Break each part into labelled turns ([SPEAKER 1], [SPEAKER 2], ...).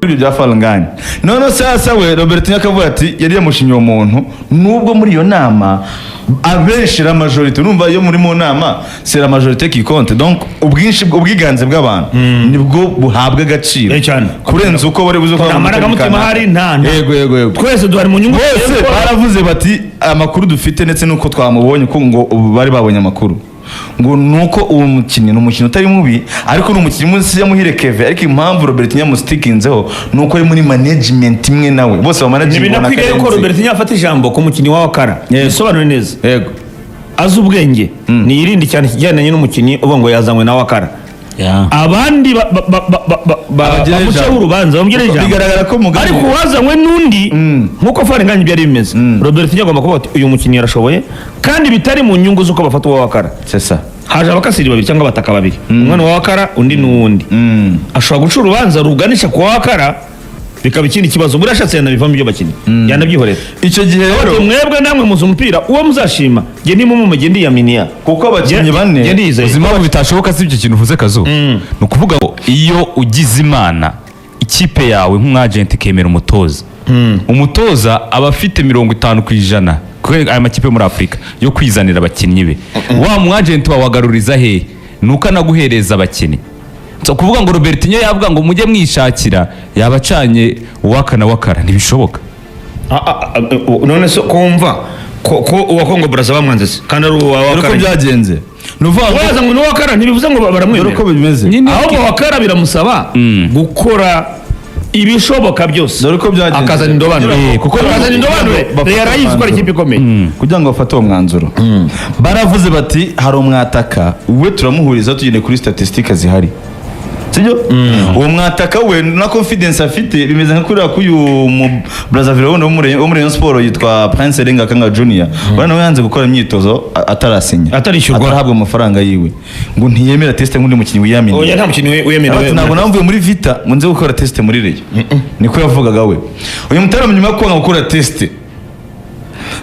[SPEAKER 1] ibyo bya Falangani. None sasa we Robert Nyakavuga ati yari yamushimye uwo muntu nubwo muri iyo nama abenshi la majorité numva iyo muri mu nama c'est la majorité qui compte, donc ubwiganze bw'abantu nibwo buhabwa agaciro kurenza uko bari buzo kwa
[SPEAKER 2] amarangamutima hari ntana.
[SPEAKER 1] Yego
[SPEAKER 2] twese duhari mu nyungu
[SPEAKER 1] bose baravuze bati amakuru dufite ndetse nuko twamubonye ko ngo bari babonye amakuru ngo nuko uwo mukino n'umukino utari mubi ariko n'umukinnyi munsi ya Muhire Kevin, ariko impamvu Robert Nyamustikinzeho nuko ari muri management imwe nawe bose ba management
[SPEAKER 2] bona kwiga yuko Robert Nyafata ijambo ku mukinnyi wa Wakara bisobanura neza.
[SPEAKER 1] Yego
[SPEAKER 2] azi ubwenge ni irindi cyane kijyanye n'umukinnyi uba ngo yazanywe na Wakara. Abandi bamucaho urubanza bamugereje
[SPEAKER 1] bigaragara ko mugabo
[SPEAKER 2] ariko wazanywe n'undi nkuko Falangani byari bimeze. Robert Nyagomba kuba uyu mukinnyi yarashoboye kandi bitari mu nyungu z'uko bafata uwa Wakara.
[SPEAKER 1] C'est ça.
[SPEAKER 2] Haje abakasiri babiri cyangwa bataka babiri, umwana wa Wakara undi n'uwundi ashobora guca urubanza ruganisha ku Wakara bikaba ikindi kibazo burashatse yanabivamo ibyo bakinnyi yanabyihorera.
[SPEAKER 1] Icyo gihe rero
[SPEAKER 2] mwebwe namwe muzi umupira uwo muzashima nge ni mu mugende ya Minia
[SPEAKER 1] kuko abakinnyi bane
[SPEAKER 3] ubuzima bitashoboka si ibyo kintu uvuze Kazo. Ni ukuvuga ngo iyo ugize imana ikipe yawe nk'umwagenti kemera umutoza umutoza aba afite 50% aya makipe muri Afrika yo kwizanira abakinnyi be wa mwagenti wawagaruriza he nuko anaguhereza abakinnyi. So kuvuga ngo Robert Nyo yavuga ngo mujye mwishakira yabacanye Wakara ntibishoboka.
[SPEAKER 2] None so kumva ko uwa Kongo Brazza bamwanze kandi ari uwa Wakara
[SPEAKER 1] uko byagenze nuvuga
[SPEAKER 2] waza ngo Wakara ntibivuze ngo baramwemera
[SPEAKER 1] uko bimeze
[SPEAKER 2] ahubwo Wakara biramusaba gukora ibishoboka byose
[SPEAKER 1] dore ko byagenze
[SPEAKER 2] akazana indobanure kuko akazana indobanure yarayizwe ko ari ikipe ikomeye
[SPEAKER 1] kugira ngo bafate uwo mwanzuro. Baravuze bati hari umwataka we turamuhuriza tugende kuri statistique zihari sibyo uwo mwataka we na confidence afite bimeze nka kuri akuyu mu Brazzaville wo muri Rayon Sport yitwa Prince Renga Kanga Junior bana we yanze gukora imyitozo atarasinya atarahabwa amafaranga yiwe ngo ntiyemera test nk'undi mukinnyi wiyamini.
[SPEAKER 2] Oya nta mukinnyi wiyamini
[SPEAKER 1] ntabwo namvuye muri Vita ngo nze gukora test muri Rayon niko yavugaga we uyu mutara nyuma ko gukora test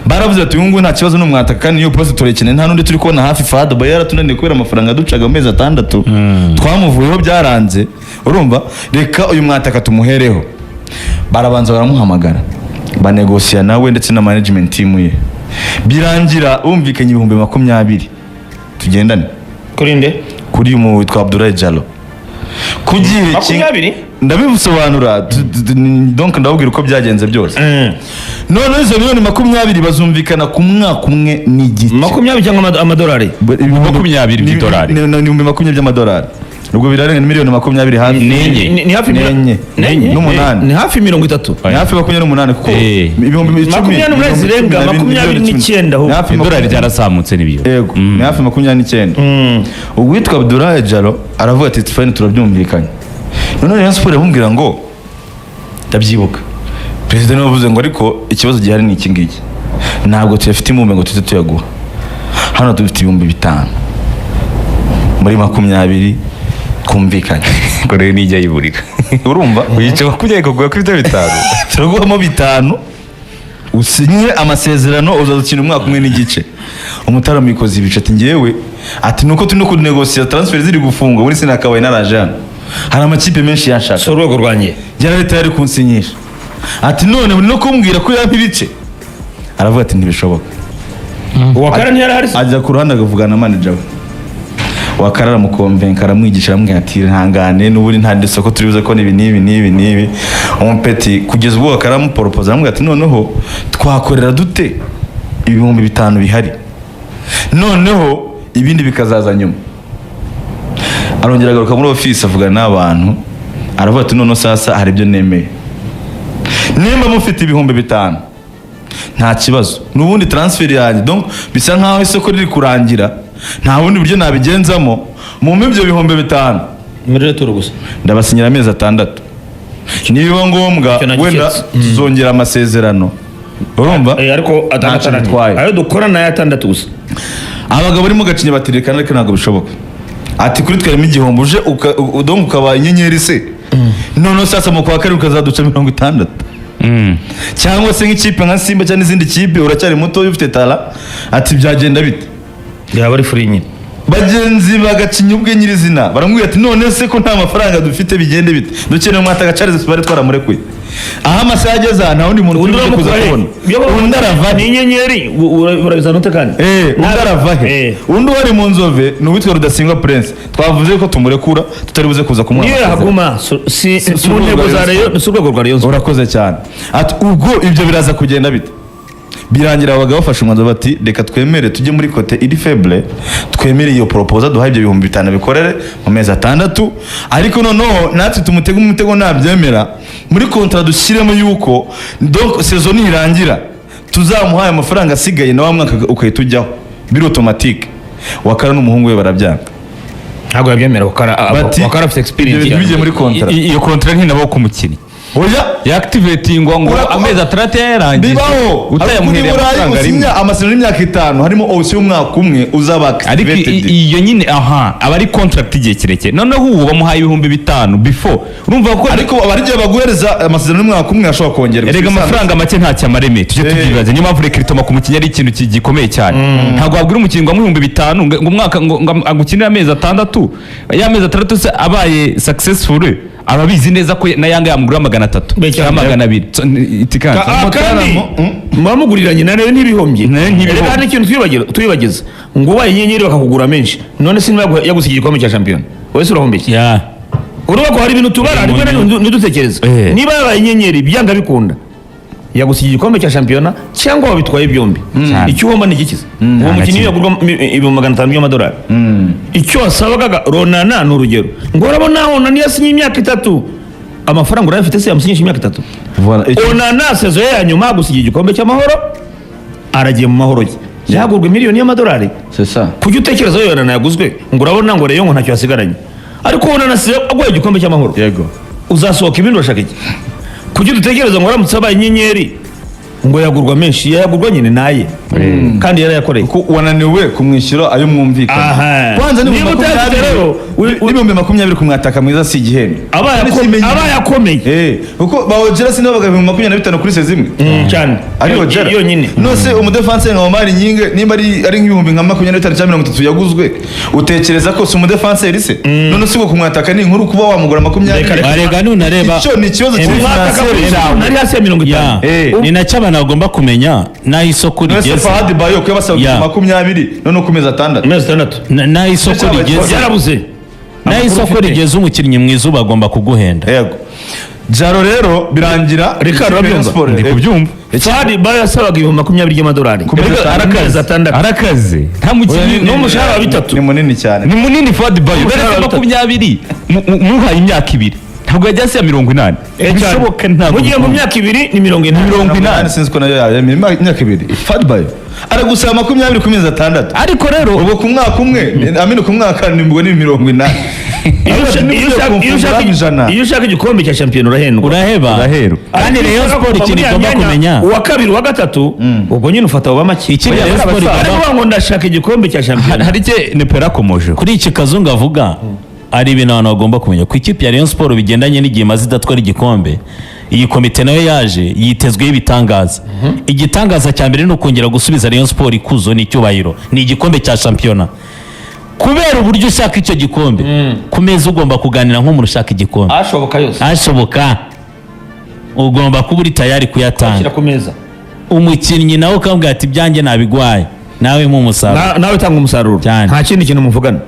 [SPEAKER 1] baravuze ati ngo nta kibazo n'umwataka kandi iyo poste turekene nta nundi turi kubona hafi Fado bayara tunaniye kubera amafaranga ducaga amezi 6 twamuvuyeho byaranze urumva reka uyu mwataka tumuhereho. Barabanza baramuhamagara banegosia nawe ndetse na management team ye birangira bumvikanye 20,000 tugendane
[SPEAKER 2] kuri nde kuri
[SPEAKER 1] mu witwa Abdoulaye Jallo kugihe
[SPEAKER 2] 20
[SPEAKER 1] ndabisobanura donc ndabubwira uko byagenze byose. None izo miliyoni 20 bazumvikana ku mwaka umwe n'igice
[SPEAKER 2] 20 cyangwa amadolari
[SPEAKER 3] 20 by'idolari
[SPEAKER 1] ni 20 by'amadolari ubwo birarenga miliyoni 20 hafi
[SPEAKER 2] ni hafi
[SPEAKER 1] n'umunani
[SPEAKER 2] ni hafi 30
[SPEAKER 1] ni hafi 28 kuko
[SPEAKER 2] ibihumbi 10 zirenga 29
[SPEAKER 3] ahubwo idolari ryarasamutse nibyo
[SPEAKER 1] yego ni hafi 29. Uwitwa Abdoulaye Jallo aravuga ati fine turabyumvikanye. None Rayon Sport yamubwira ngo ndabyibuka president yavuze ngo ariko ikibazo gihari ni iki ngiki ntabwo tuyafite imumbe ngo tuze tuyaguha hano dufite 5,000 muri 20 twumvikanye
[SPEAKER 3] ngo rero nijya yiburira
[SPEAKER 1] urumva
[SPEAKER 3] uyice wakujyaye kugura kuri 5
[SPEAKER 1] turaguhamo 5 usinye amasezerano uzazukina umwaka umwe n'igice. Umutara mikozi ibice ati ngewe ati nuko turi no kunegosia transfer ziri gufungwa muri sinakabaye narajana hari amakipe menshi yashaka
[SPEAKER 2] so rwego rwanjye
[SPEAKER 1] yari leta yari kunsinyisha ati none uri no kumbwira ko yampa ibice aravuga ati ntibishoboka.
[SPEAKER 2] Wakara ntiyari hari
[SPEAKER 1] ajya ku ruhande agavugana na manager we Wakara aramukonvenka aramwigisha aramubwira ati ntangane n'uburi nta ndisoko turibuze ko nibi umpeti kugeza ubwo Wakara amupropose aramubwira ati noneho twakorera dute 5,000 bihari noneho ibindi bikazaza nyuma. Arongera agaruka muri office avugana n'abantu aravuga ati none sasa hari ibyo nemeye nimba mufite 5,000 nta kibazo n'ubundi transfer yanjye donc bisa nkaho isoko riri kurangira nta bundi buryo nabigenzamo mu ibyo 5,000
[SPEAKER 2] muri returo gusa
[SPEAKER 1] ndabasinyira amezi 6 niba ngombwa wenda tuzongera amasezerano urumva
[SPEAKER 2] ariko atandatu ayo dukora na 6 gusa.
[SPEAKER 1] Abagabo barimo gacinye batirekana ariko ntabwo bishoboka ati kuri twarimo igihombo uje donc ukaba inyenyeri se none sasa mu kwa karindwi ukazaduca 60 cyangwa se nk'ikipe nka Simba cyangwa izindi kipe uracyari muto ufite tala ati byagenda bite
[SPEAKER 2] yaba ari free nyine
[SPEAKER 1] bagenzi bagacinya ubwe nyirizina baramubwira ati none se ko nta mafaranga dufite bigende bite dukeneye umwataka Charles Bare twaramurekuye aho amasaha ageze nta wundi muntu uri kuza kubona undi arava
[SPEAKER 2] ni inyenyeri urabizana ute kandi
[SPEAKER 1] undi arava he undi wari mu Nzove ni uwitwa Rudasingwa Prince twavuze ko tumurekura tutari buze kuza kumwana
[SPEAKER 2] niyo haguma si mu ntego za Rayon si urwego rwa Rayon
[SPEAKER 1] urakoze cyane ati ubwo ibyo biraza kugenda bite birangira abagabo bafashe umwanzuro bati reka twemere tujye muri kote iri faible twemere iyo proposal duhaye ibyo 5,000 bikorere mu mezi 6 ariko noneho natwe tumutega umutego nabyemera muri contrat dushyiremo yuko donc saison irangira tuzamuhaye amafaranga asigaye na wa mwaka ukahita ujyaho biri automatique Wakara n'umuhungu we barabyanga
[SPEAKER 2] ntabwo yabyemera Wakara afite experience
[SPEAKER 1] bigiye muri contrat
[SPEAKER 3] iyo contrat ntinabo ku mukinnyi
[SPEAKER 1] oya
[SPEAKER 3] yaktivatingwa ngo amezi 6 yarangiye
[SPEAKER 1] bibaho utayamuhereye amafaranga rimwe amasezerano y'imyaka 5 harimo option y'umwaka umwe uzaba activated
[SPEAKER 3] ariko iyo nyine aba ari contract igihe kirekire noneho ubu bamuhaye 5,000 before urumva ko
[SPEAKER 1] ariko abarigiye baguhereza amasezerano y'umwaka umwe ashobora kongerwa
[SPEAKER 3] erega amafaranga make nta cyamareme tujye tubyibaza niyo mpamvu recruitment ku mukinnyi ari ikintu gikomeye cyane ntabwo wabwira umukinnyi ngo 5,000 ngo umwaka ngo agukinira amezi 6 y'amezi 6 se abaye successful ababizi neza ko na Yanga yamugura 300 cyangwa 200 itikana
[SPEAKER 2] kandi mwamuguriranye na rero ntibihombye rero hari ikintu twibagiza ngo ubaye inyenyeri bakakugura menshi none se yagusigiye igikombe cya champion wese urahombe urumva ko hari ibintu tubara rimwe nidutekereza niba yabaye inyenyeri byanga bikunda yagusigiye igikombe cya champion cyangwa wabitwaye byombi icyo uhomba ni ikikiza uwo mukinnyi yagurwa 500 y'amadolari icyo wasabaga Ronana n'urugero ngo urabona Onana yasinye imyaka 3 amafaranga urayafite se yamusinyisha imyaka 3 Onana sezo ya nyuma gusigiye igikombe cy'amahoro aragiye mu mahoro yagurwa miliyoni y'amadolari
[SPEAKER 1] c'est ça
[SPEAKER 2] kujya utekereza yo Onana yaguzwe ngo urabona ngo Rayon ntacyo yasigaranye ariko Onana se agwaye igikombe cy'amahoro
[SPEAKER 1] yego
[SPEAKER 2] uzasohoka ibindi urashaka iki kujya dutekereza ngo aramutse abaye inyenyeri ngo yagurwa menshi yagurwa nyine naye kandi yarayakoreye
[SPEAKER 1] ko wananiwe kumwishyura ayo mwumvikana
[SPEAKER 2] kwanza ni mu rero
[SPEAKER 1] n'ibihumbi 20 kumwataka mwiza si igihembe
[SPEAKER 2] aba yakomeye
[SPEAKER 1] kuko bawogera sinabaga 25 kuri sezimwe
[SPEAKER 2] cyane
[SPEAKER 1] ariyo jera
[SPEAKER 2] yonyine
[SPEAKER 1] nose umudefense nka Omar Nyinge nimba ari nk'ibihumbi 25 cyangwa 30 yaguzwe utekereza ko si umudefense rise none siko kumwataka ni inkuru kuba wamugura 20
[SPEAKER 4] arega nunareba
[SPEAKER 1] icyo ni ikibazo
[SPEAKER 2] nari hasi ya 50
[SPEAKER 4] ni nacyo abantu bagomba kumenya naho isoko rigeze
[SPEAKER 1] Fahad Bayo ko yabasabye 20 none ukomeza 6
[SPEAKER 4] naho isoko rigeze
[SPEAKER 2] yarabuze
[SPEAKER 4] naho isoko rigeze umukinnyi mwiza bagomba kuguhenda
[SPEAKER 1] yego Jaro rero birangira
[SPEAKER 2] Ricardo abyumva
[SPEAKER 3] ndi kubyumva
[SPEAKER 2] Fahad Bayo yasabaga 20 y'amadolari
[SPEAKER 3] arakaze nta mukinnyi
[SPEAKER 2] n'umushahara wa 3
[SPEAKER 1] ni munini cyane
[SPEAKER 3] ni munini Fahad Bayo beretse 20 muhaye imyaka 2 ntabwo yajya se ya 80 bishoboka ntabwo
[SPEAKER 2] mugiye mu myaka 2 ni
[SPEAKER 1] 80 sinzi ko nayo ya imyaka 2 Fahad Bayo aragusaba 20 ku mezi 6
[SPEAKER 3] ariko rero
[SPEAKER 1] ubwo ku mwaka umwe amino ku mwaka nibwo ni 80
[SPEAKER 2] iyo ushaka igikombe cya champion
[SPEAKER 4] uraheba kandi Rayon Sport ikintu igomba kumenya
[SPEAKER 2] uwa kabiri uwa gatatu ubwo nyine ufata uba make
[SPEAKER 4] ikindi Rayon Sport
[SPEAKER 2] igomba ngo ndashaka igikombe cya champion
[SPEAKER 3] hari cye nepera komoje
[SPEAKER 4] kuri iki kazungu avuga ari ibintu abantu bagomba kumenya ku ikipe ya Rayon Sport bigendanye n'igihe maze idatwara igikombe iyi komite nayo yaje yitezweho ibitangaza igitangaza cya mbere ni ukongera gusubiza Rayon Sport ikuzo n'icyubahiro ni igikombe cya shampiyona kubera uburyo ushaka icyo gikombe ku meza ugomba kuganira nk'umuntu ushaka igikombe ashoboka ugomba kuba uri tayari kuyatanga
[SPEAKER 2] ku meza
[SPEAKER 4] umukinnyi nawe ukambwira ati byanjye nabigwaye nawe nk'umusaruro
[SPEAKER 2] nawe utanga umusaruro nta kindi kintu muvugana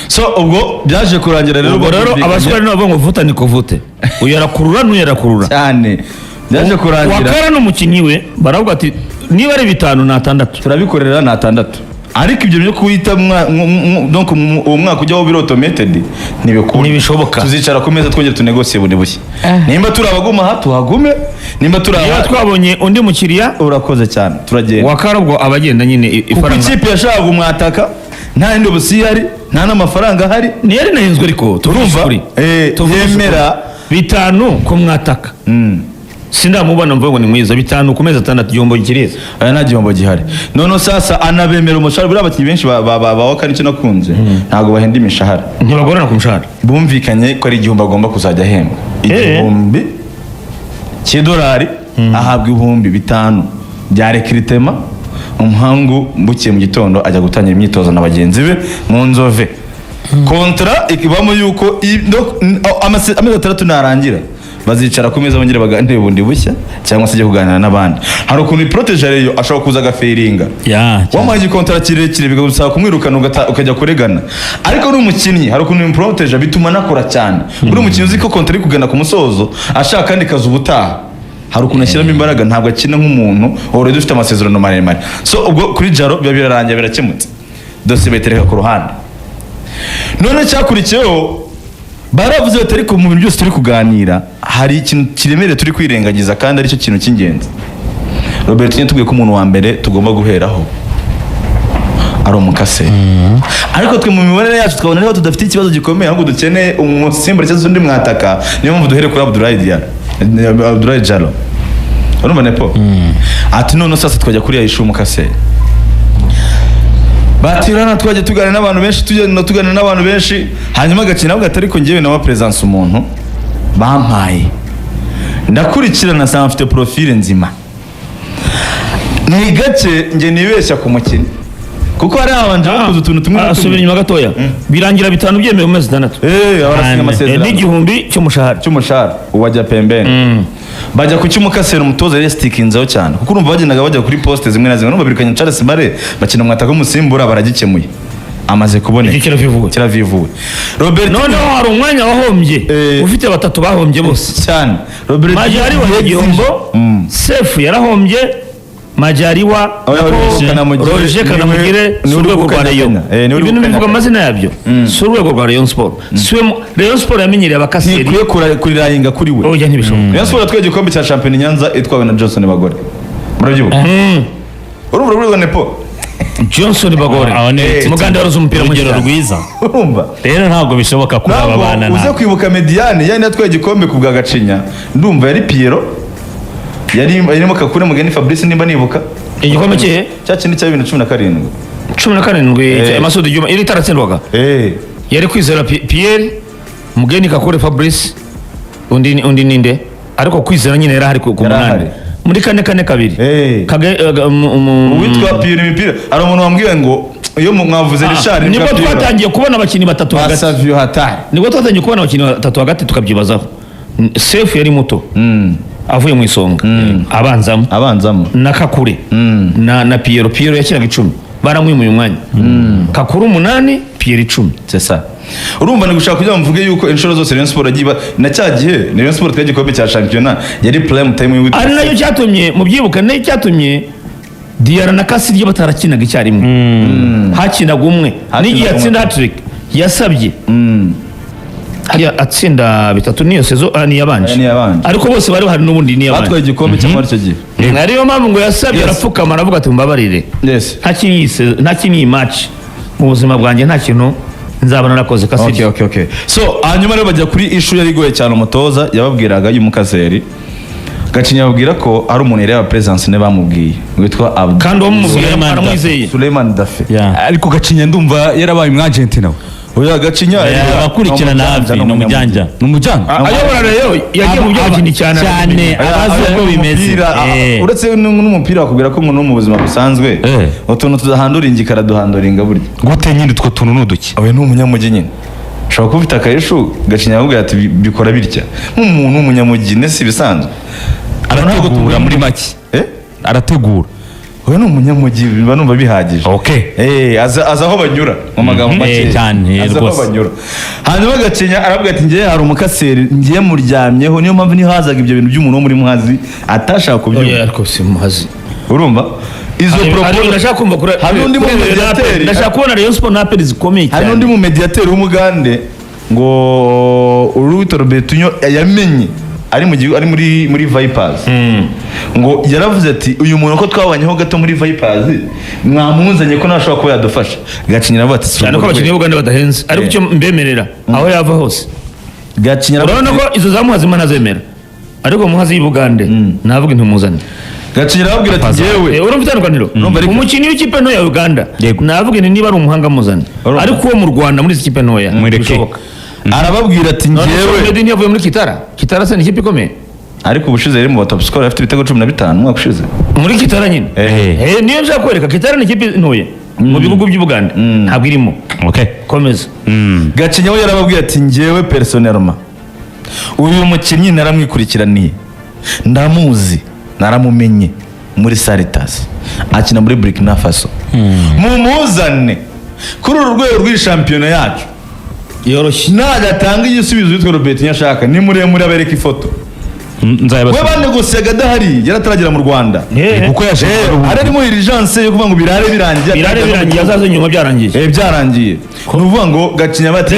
[SPEAKER 1] so ubwo byaje kurangira rero
[SPEAKER 2] abasore nabo ngo vuta ni kuvute uyarakurura n'uyarakurura
[SPEAKER 1] cyane byaje kurangira
[SPEAKER 2] Wakara n'umukinnyi we baravuga ati niba ari 5 na 6
[SPEAKER 1] turabikorera na 6 ariko ibyo byo kuhita donc uwo mwaka ujyaho biro automated
[SPEAKER 2] ntibishoboka
[SPEAKER 1] tuzicara ku meza twongera tunegosie bundi bushya nimba turi abaguma hatuhagume nimba turi
[SPEAKER 2] twabonye undi mukiriya
[SPEAKER 1] urakoze cyane turagenda
[SPEAKER 2] Wakara ubwo abagenda nyine
[SPEAKER 1] ifaranga ikipe yashaka umwataka nta indi busiyari nta n'amafaranga ahari
[SPEAKER 2] ni yari nahinzwe ariko
[SPEAKER 1] turumva yemera
[SPEAKER 2] 5 ku mwataka sindamubona mvuga ngo ni mwiza 5 ku mezi 6 igihombo gikiriza
[SPEAKER 1] aya nta gihombo gihari none sasa anabemera umushahara buri abakinnyi benshi Wakara icyo nakunze ntabwo bahenda imishahara
[SPEAKER 2] ntibagorana ku mushahara
[SPEAKER 1] bumvikanye ko ari igihombo agomba kuzajya ahembwa igihumbi cy'idolari ahabwa 5,000 bya recruitment umuhangu bukiye mu gitondo ajya gutangira imyitozo na bagenzi be mu Nzove. Kontra ikibamo yuko amezi 6 narangira bazicara ku meza bongera baganire bundi bushya cyangwa se ajya kuganira n'abandi. Hari ukuntu protege reyo ashobora kuza agaferinga wamuhaye ikontra kirekire bigusaba kumwirukana ukajya kuregana, ariko uri umukinnyi hari ukuntu protege bituma nakora cyane. Uri umukinnyi uzi ko kontra iri kugana ku musozo ashaka kandi kaza ubutaha, hari ukuntu ashyiramo imbaraga, ntabwo akina nk'umuntu already ufite amasezerano maremare. So ubwo kuri Jaro biba birarangiye birakemutse, dosiye bayitereka ku ruhande. None cyakurikiyeho baravuze bati ariko mu bintu byose turi kuganira hari ikintu kiremereye turi kwirengagiza kandi aricyo kintu cy'ingenzi. Robert yatubwiye ko umuntu wa mbere tugomba guheraho ari umukase. Ariko twe mu mibonere yacu twabona niba tudafite ikibazo gikomeye ahubwo dukeneye umusimbura cyangwa undi mwataka, niyo mpamvu duhere kuri Abdoulaye Jalo. Urumva nepo? Ati none sasa twajya kuri Aisha umukase. Batirana twajya tuganira n'abantu benshi hanyuma agakina avuga ati ariko njyewe nawe presence umuntu bampaye ndakurikirana nsanga mfite profile nzima, ni gake nge nibeshya ku mukino kuko hari abanje bakoze utuntu tumwe
[SPEAKER 2] asubira inyuma gatoya birangira 5 byemewe mu mezi 6
[SPEAKER 1] abarasinya amasezerano
[SPEAKER 2] n'igihumbi cy'umushahara
[SPEAKER 1] uwajya pembeni bajya ku cy'umukasera umutoza yari stikinzeho cyane kuko urumva bagendaga bajya kuri poste zimwe na zimwe no babirikanya Charles Bare bakina mwataka umusimbura baragikemuye amaze kuboneka kiravivuwe. Robert
[SPEAKER 2] noneho hari umwanya wahombye ufite 3 bahombye bose
[SPEAKER 1] cyane. Robert
[SPEAKER 2] Majari wa Gihombo Sefu yarahombye, Majariwa Roger Kanamugire n'urwego rwa Rayon. Ibintu bivuga amazina yabyo s'urwego rwa Rayon Sport. Rayon Sport yamenyereye abakaseri
[SPEAKER 1] kwiye kurirayinga kuri we.
[SPEAKER 2] Oya ntibishoboka.
[SPEAKER 1] Rayon Sport atwaye igikombe cya Champions Nyanza itwawe na Johnson Bagore. Murabyibuka? Urumva nepo
[SPEAKER 2] Johnson Bagore muganda waruze umupira mu
[SPEAKER 4] rugero rwiza.
[SPEAKER 1] Urumva
[SPEAKER 4] rero ntabwo bishoboka kuba abana
[SPEAKER 1] uze kwibuka Mediane yani atwaye igikombe ku bwa Gacinya, ndumva yari Piero yarimo Kakure Mugeni Fabrice nimba nibuka
[SPEAKER 2] igikombe cye
[SPEAKER 1] cya kindi cya
[SPEAKER 2] 2017 Masudi Juma iri taratsindwaga yari kwizera Pierre Mugeni Kakure Fabrice undi ninde ariko kwizera nyine yari hari ku munani muri 4-2
[SPEAKER 1] uwitwa Pierre imipira ari umuntu wambwiye ngo iyo mwavuze Richard
[SPEAKER 2] nibwo twatangiye kubona abakinnyi 3 hagati
[SPEAKER 1] Savio Hatari,
[SPEAKER 2] nibwo twatangiye kubona abakinnyi 3 hagati tukabyibazaho. Sefu yari muto avuye mu isonga abanzamo na Kakure na Piero yakinaga 10 baramwimuye umwanya Kakure 8 Piero 10
[SPEAKER 1] c'est ça. Urumva ni gushaka kujya mvuge yuko inshuro zose Rayon Sport agiba na cya gihe Rayon Sport twagiye igikombe cya championnat yari prime time y'ubu
[SPEAKER 2] ari nayo cyatumye mu byibuka nayo cyatumye Diarra na Kasirye batarakinaga icyarimwe hakinaga umwe n'igihe atsinda hat-trick yasabye hari atsinda 3 niyo sezo ni yabanje ariko bose bari hari n'ubundi ni yabanje
[SPEAKER 1] batwaye igikombe cyo muri cyo gihe.
[SPEAKER 2] Ariyo mpamvu ngo yasabye arapfukama aravuga ati mbabarire nta kinyi match mu buzima bwanjye nta kintu nzabona nakoze Kasirye.
[SPEAKER 1] Okay. So hanyuma rero bajya kuri issue yari goye cyane umutoza yababwiraga y'umukaseri Gacinya ababwira ko ari umuntu yareba presence ne bamubwiye witwa Abdou
[SPEAKER 2] kandi umubwiye aramwizeye
[SPEAKER 1] Suleiman Dafe
[SPEAKER 3] ariko Gacinya ndumva yarabaye umwagent nawe.
[SPEAKER 1] Oya Gacinya
[SPEAKER 4] abakurikirana hafi no mujyanja
[SPEAKER 2] ayobora rero yagiye mu by'abakindi cyane
[SPEAKER 4] abazi uko bimeze
[SPEAKER 1] uretse n'umupira wakubwira ko umuntu mu buzima busanzwe utuntu tudahandura ingikara duhanduringa burya
[SPEAKER 3] gute nyine two tuntu nuduki
[SPEAKER 1] awe ni umunyamujyi nyine ushobora kuba ufite akayishu Gacinya akubwira ati bikora bitya nk'umuntu w'umunyamujyi nese bisanzwe
[SPEAKER 3] arategura muri make arategura
[SPEAKER 1] we ni umunyamujyi biba numva bihagije. Aza aho banyura mu magambo make
[SPEAKER 4] cyane
[SPEAKER 1] aza aho banyura. Hanyuma Gacinya aravuga ati ngiye hari umukaseri ngiye muryamyeho niyo mpamvu niho hazaga ibyo bintu by'umuntu wo muri Muhazi atashaka kubyumva.
[SPEAKER 2] Ariko si Muhazi
[SPEAKER 1] urumva izo
[SPEAKER 2] proposal ndashaka kumva kuri
[SPEAKER 1] hari undi mu mediateur
[SPEAKER 2] ndashaka kubona Rayon Sport na Aperi zikomeye cyane
[SPEAKER 1] hari undi mu mediateur w'umugande ngo Uruwito Robertinho yamenye ari muri Vipers ngo yaravuze ati uyu muntu ko twabanyeho gato muri Vipers mwamuzanye ko nashobora kuba yadufasha. Gacinya aravuga ati
[SPEAKER 2] cyane ko abakinnyi b'Uganda badahenze ariko icyo mbemerera aho yava hose
[SPEAKER 1] Gacinya
[SPEAKER 2] urabona ko izo za Muhazi manazemera ariko Muhazi y'Ubugande navuga intumuzane.
[SPEAKER 1] Gacinya arababwira ati yewe
[SPEAKER 2] urumva itandukaniro umukinnyi w'ikipe ntoya ya Uganda navuga niba ari umuhanga muzane ariko uwo mu Rwanda muri ikipe ntoya bishoboka.
[SPEAKER 1] Arababwira ati ngewe
[SPEAKER 2] Medini yavuye muri Kitara se ni ikipe ikomeye
[SPEAKER 1] ariko ubushize yari mu top scorer afite ibitego 15 umwaka ushize.
[SPEAKER 2] muri Kitara nyine niyo nshaka kwereka Kitara ni ikipe ntoya mu bihugu by'u Buganda ntabwo irimo.
[SPEAKER 3] Okay.
[SPEAKER 2] Komeza.
[SPEAKER 1] Gacinya we yarababwiye ati njyewe personnellement uyu mukinnyi naramwikurikiraniye ndamuzi naramumenye muri Saritas akina muri Burkina Faso mumuzane kuri uru rwego rw'ishampiyona yacu
[SPEAKER 2] yoroshye
[SPEAKER 1] nagatanga igisubizo yitwa Robert Nyashaka ni muremure abereka ifoto we banegosiyaga adahari yarataragera mu Rwanda
[SPEAKER 3] kuko yaje
[SPEAKER 1] arimo urgence yo kuvuga ngo birare birangiye
[SPEAKER 2] azaze nyuma byarangiye
[SPEAKER 1] byarangiye nuvuga ngo Gacinya bati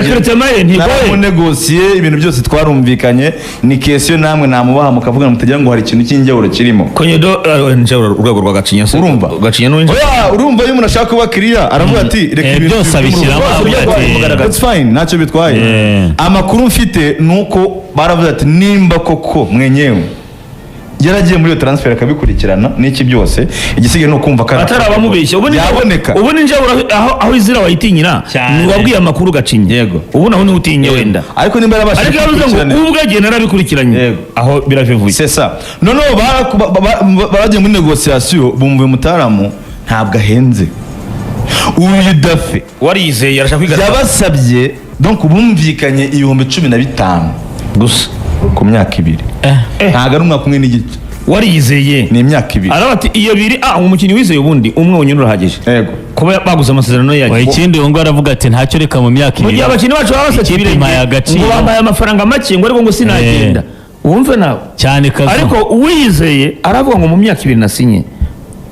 [SPEAKER 1] ntigoye ibintu byose twarumvikanye ni question namwe namubaha mukavuga mutagira ngo hari ikintu cy'injyawuro kirimo
[SPEAKER 2] konyedo njyawuro urwego rwa Gacinya se
[SPEAKER 1] urumva
[SPEAKER 2] Gacinya no
[SPEAKER 1] urumva iyo umuntu ashaka kuba clear aravuga ati reka ibintu
[SPEAKER 4] byose abishyiramo
[SPEAKER 1] that's fine ntacyo bitwaye amakuru mfite nuko baravuze ati nimba koko mwenyewe yaragiye muri iyo transfer akabikurikirana n'iki byose igisigaye no kumva kana
[SPEAKER 2] atarabamubeshya ubu ni njyawuro aho izira wayitinyira ni wabwiye amakuru Gacinya
[SPEAKER 1] yego
[SPEAKER 2] ubu naho ni utinye wenda
[SPEAKER 1] ariko nimba yarabashije
[SPEAKER 2] ariko yavuze ngo ubwo agiye narabikurikiranye aho biravevuye
[SPEAKER 1] c'est ça noneho baragiye muri négociation bumve mutaramu ntabwo ahenze uyu Dafe
[SPEAKER 2] warizeye yarashaka kwiga
[SPEAKER 1] yabasabye donc bumvikanye 15,000 gusa ku myaka 2 ntabwo ari umwaka umwe n'igice
[SPEAKER 2] warizeye
[SPEAKER 1] ni imyaka 2
[SPEAKER 2] arabati iyo 2 umukinnyi wizeye ubundi umwe wonyine urahagije
[SPEAKER 1] yego
[SPEAKER 2] kuba baguze amasezerano yaje
[SPEAKER 4] ikindi ngo aravuga ati ntacyo reka mu myaka 2
[SPEAKER 2] mu gihe abakinnyi bacu baba basatse birenge ngo bambaye amafaranga make ngo ariko ngo sinagenda wumve nawe
[SPEAKER 4] cyane kazo
[SPEAKER 2] ariko uwizeye aravuga ngo mu myaka 2 nasinye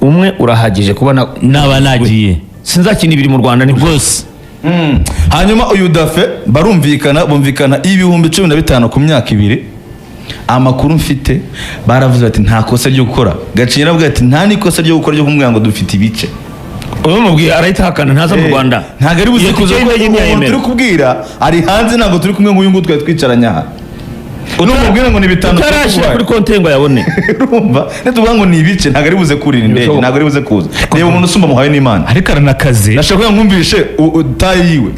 [SPEAKER 2] umwe urahagije kuba
[SPEAKER 4] naba nagiye
[SPEAKER 2] sinzakina 2 mu Rwanda ni
[SPEAKER 4] rwose.
[SPEAKER 1] hanyuma uyu Dafe bumvikana 15,000 ku myaka 2 amakuru mfite baravuze bati nta kosa ryo gukora Gacinya aravuga ati nta nikosa ryo gukora ryo kumubwira ngo dufite ibice
[SPEAKER 2] uyu mubwiye arahita hakana ntaza mu Rwanda
[SPEAKER 1] ntabwo ari buze kuza turi kubwira ari hanze ntabwo turi kumwe nk'uyu nguyu twari twicaranye aha numubwira ngo ni 5
[SPEAKER 2] utarashyira kuri konti ngo yabone
[SPEAKER 1] urumva netuvuga ngo ni ibice ntabwo ari buze kurira indege ntabwo ari buze kuza reba umuntu usumba muhaye n'Imana
[SPEAKER 3] ariko aranakaze
[SPEAKER 1] nashaka ko nkumvishe utayi yiwe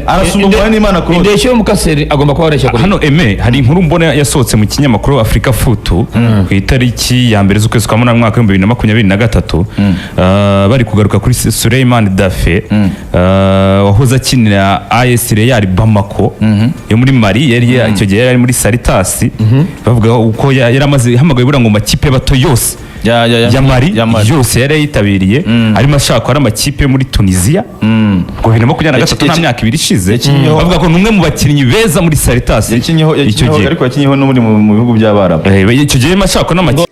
[SPEAKER 1] arasumba muhaye n'Imana kuri
[SPEAKER 2] indeshyo y'umukaseri agomba kuba areshya kuri
[SPEAKER 3] hano hari inkuru mbona yasohotse mu kinyamakuru Africa Foot ku itariki ya mbere z'ukwezi kwa munani mwaka 2023 bari kugaruka kuri Souleymane Dafe wahoze akinira AS Real Bamako yo muri Mali yari icyo gihe yari muri Saritas bavuga uko yaramaze hamagaye bura ngo makipe bato yose ya Mali yose yari yitabiriye arimo ashaka ari amakipe muri Tunisia ngo 2023 nta myaka 2 ishize bavuga ko numwe mu bakinnyi beza muri Saritas
[SPEAKER 1] yakinyeho ariko yakinyeho no muri mu bihugu by'Abarabu
[SPEAKER 3] icyo gihe mashaka n'amakipe